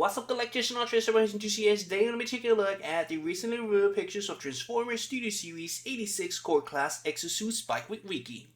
What's up, collectors and Transformers enthusiasts? Today I'm going to be taking a look at the recently revealed pictures of Transformers Studio Series 86 Core Class Exo-Suit Spike Witwicky.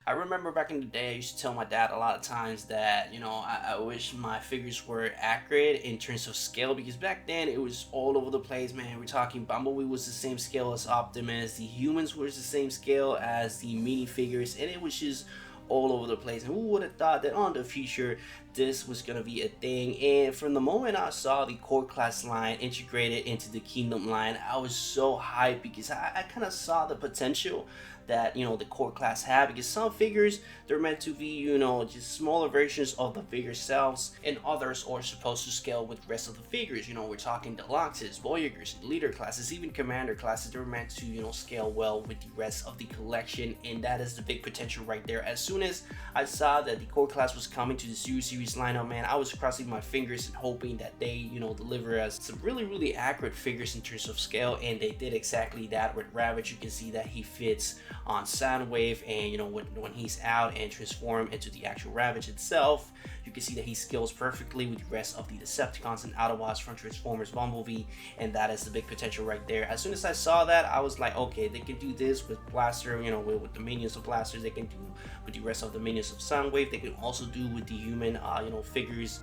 I remember back in the day, I used to tell my dad a lot of times that, I wish my figures were accurate in terms of scale, because back then it was all over the place, man. We're talking Bumblebee was the same scale as Optimus, the humans were the same scale as the minifigures, and it was just all over the place. And who would have thought that on the future this was gonna be a thing? And from the moment I saw the core class line integrated into the Kingdom line, I was so hyped, because I kind of saw the potential that the core class had, because some figures, they're meant to be just smaller versions of the figure selves, and others are supposed to scale with the rest of the figures. We're talking deluxes, voyagers, leader classes, even commander classes. They're meant to scale well with the rest of the collection, and that is the big potential right there. As soon as I saw that the core class was coming to the series lineup, man, I was crossing my fingers and hoping that they deliver us some really accurate figures in terms of scale, and they did exactly that. With Ravage, you can see that he fits on Soundwave, and when he's out and transform into the actual Ravage itself, you can see that he scales perfectly with the rest of the Decepticons and Autobots from Transformers Bumblebee, and that is the big potential right there. As soon as I saw that, I was like, okay, they can do this with Blaster, with the minions of Blasters. They can do with the rest of the minions of Soundwave. They can also do with the human figures.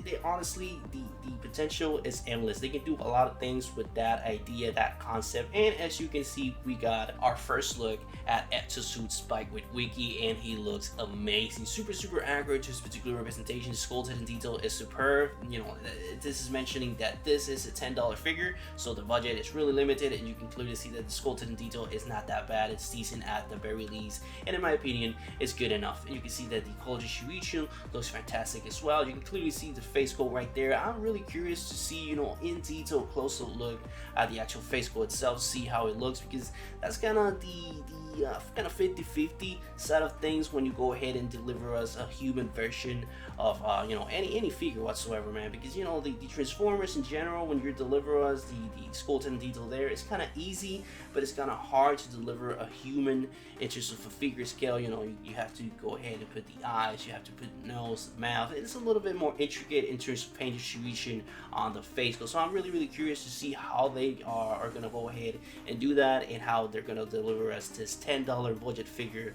They honestly, the potential is endless. They can do a lot of things with that idea, that concept. And as you can see, we got our first look at Exo-Suit Spike Witwicky, and he looks amazing. Super accurate to his particular representation. The skull head and detail is superb. This is mentioning that this is a $10 figure, so the budget is really limited, and you can clearly see that the skull head and detail is not that bad. It's decent at the very least, and in my opinion, it's good enough. And you can see that the color distribution looks fantastic as well. You can clearly see the face sculpt right there. I'm really curious to see, in detail, closer look at the actual face sculpt itself, see how it looks, because that's kind of the kind of 50-50 side of things when you go ahead and deliver us a human version of any figure whatsoever, man. Because the Transformers in general, when you deliver us the skeleton detail there, it's kind of easy, but it's kind of hard to deliver a human in terms of a figure scale. You have to go ahead and put the eyes, you have to put the nose, the mouth. It's a little bit more intricate in terms of paint distribution on the face. So I'm really curious to see how they are gonna go ahead and do that, and how they're gonna deliver us this $10 budget figure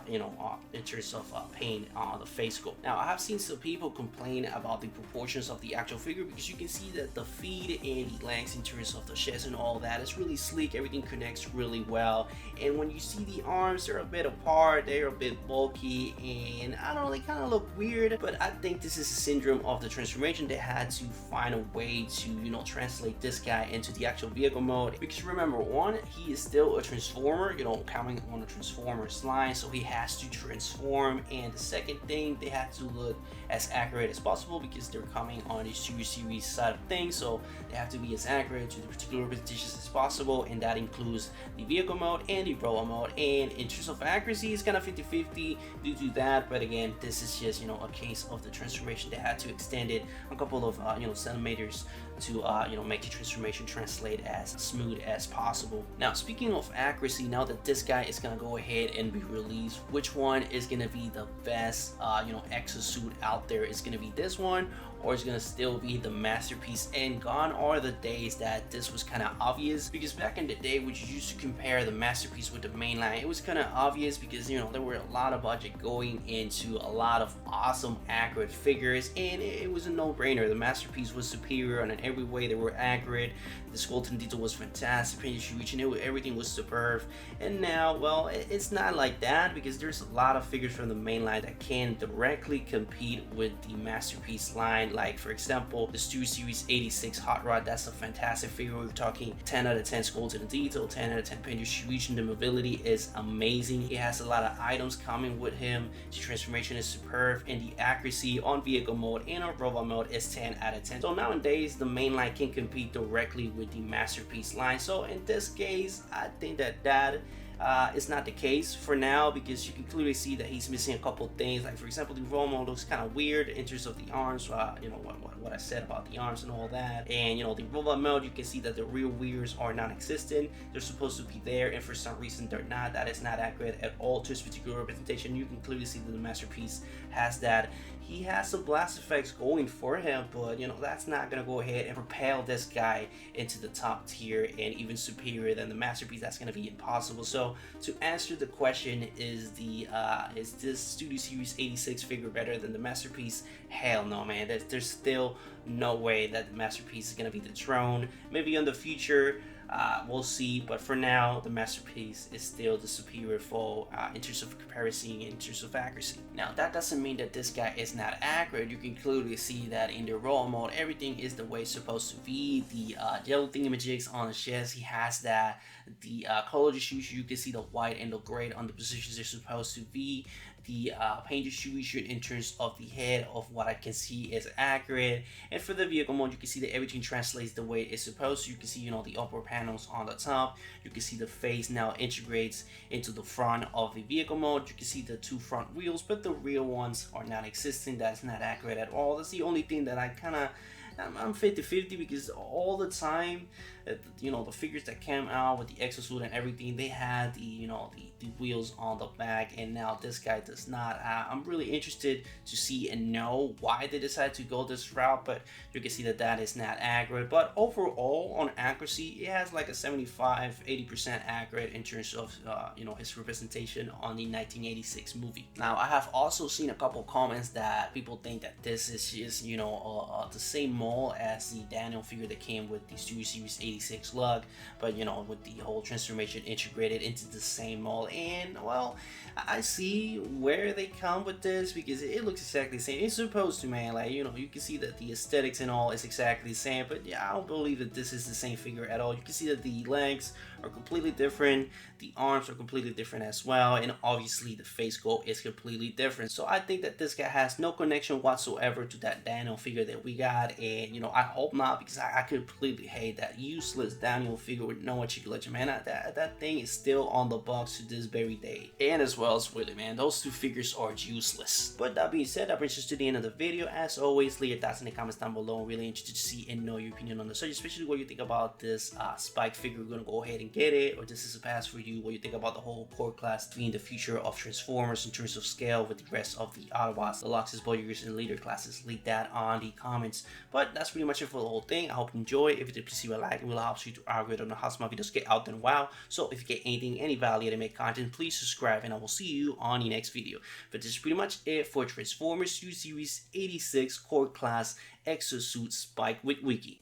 in terms of paint on the face sculpt. Now, I have seen some people complain about the proportions of the actual figure, because you can see that the feet and the legs in terms of the chest and all that is really sleek. Everything connects really well, and when you see the arms, they're a bit apart, they're a bit bulky, and I don't know, they kind of look weird. But I think this is a syndrome of the transformation. They had to find a way to translate this guy into the actual vehicle mode, because remember, one, he is still a transformer, coming on the Transformers line, so he has to transform. And the second thing, they had to look as accurate as possible, because they're coming on the series side of things, so they have to be as accurate to the particular representations as possible, and that includes the vehicle mode and the robot mode. And in terms of accuracy, it's kind of 50-50 due to that. But again, this is just a case of the transformation. They had to extend it a couple of centimeters to make the transformation translate as smooth as possible. Now, speaking of accuracy, now that this guy is gonna go ahead and be released, which one is gonna be the best Exo-Suit out there? Is gonna be this one, or is gonna still be the masterpiece? And gone are the days that this was kind of obvious, because back in the day, when you used to compare the masterpiece with the mainline, it was kind of obvious, because there were a lot of budget going into a lot of awesome accurate figures, and it was a no-brainer. The masterpiece was superior, and in every way they were accurate. The skeleton detail was fantastic, paint distribution, everything was superb. And now, well, it's not like that, because there's a lot of figures from the mainline that can directly compete with the masterpiece line. Like, for example, the Studio Series 86 Hot Rod. That's a fantastic figure. We're talking 10 out of 10 skeleton detail, 10 out of 10 paint distribution. The mobility is amazing. He has a lot of items coming with him. The transformation is superb, and the accuracy on vehicle mode and on robot mode is 10 out of 10. So nowadays, the mainline can compete directly with the masterpiece line. So in this case, I think that It's not the case for now, because you can clearly see that he's missing a couple things. Like for example, the Romo looks kind of weird in terms of the arms. You know what I said about the arms and all that. And you know, the robot mode, you can see that the rear wheels are non-existent. They're supposed to be there, and for some reason they're not. That is not accurate at all to this particular representation. You can clearly see that the Masterpiece has that. He has some blast effects going for him, but you know, that's not gonna go ahead and propel this guy into the top tier and even superior than the Masterpiece. That's gonna be impossible. So to answer the question, is this Studio Series 86 figure better than the Masterpiece? Hell no, man. There's still no way that the Masterpiece is gonna be dethroned. Maybe in the future, we'll see, but for now, the Masterpiece is still the superior foe in terms of comparison, in terms of accuracy. Now, that doesn't mean that this guy is not accurate. You can clearly see that in the raw mode, everything is the way it's supposed to be. The yellow thingamajigs on the chest, he has that. The color distribution, you can see the white and the gray on the positions they're supposed to be. The paint distribution in terms of the head, of what I can see, is accurate. And for the vehicle mode, you can see that everything translates the way it's supposed to. You can see, you know, the upper panels on the top. You can see the face now integrates into the front of the vehicle mode. You can see the two front wheels, but the rear ones are not existing. That's not accurate at all. That's the only thing that I'm 50-50, because all the time, you know, the figures that came out with the Exo-Suit and everything, they had the, you know, the wheels on the back, and now this guy does not. I'm really interested to see and know why they decided to go this route, but you can see that that is not accurate. But overall, on accuracy, it has like a 75-80% accurate in terms of you know, his representation on the 1986 movie. Now, I have also seen a couple comments that people think that this is just, you know, the same mold as the Daniel figure that came with the Studio Series 86 lug, but you know, with the whole transformation integrated into the same mold. And well, I see where they come with this, because it looks exactly the same. It's supposed to, man. Like, you know, you can see that the aesthetics and all is exactly the same, but yeah, I don't believe that this is the same figure at all. You can see that the legs are completely different, the arms are completely different as well, and obviously the face sculpt is completely different. So I think that this guy has no connection whatsoever to that Daniel figure that we got, and you know, I hope not, because I completely hate that useless Daniel figure with no articulation, man. That thing is still on the box to this very day. And as well as Willie, man, those two figures are useless. But that being said, that brings us to the end of the video. As always, leave your thoughts in the comments down below. I'm really interested to see and know your opinion on the subject, especially what you think about this Spike figure. We're gonna go ahead and get it, or this is a pass for you. What you think about the whole core class being the future of Transformers in terms of scale with the rest of the Autobots, the Luxus, Voyagers, and Leader classes. Leave that on the comments. But that's pretty much it for the whole thing. I hope you enjoy. If you did, please leave a like. It will help you to algorithm on how my videos get out and wow. So if you get anything, any value to make content, please subscribe, and I will see you on the next video. But this is pretty much it for Transformers Studio Series 86 Core Class Exo-Suit Spike Witwicky.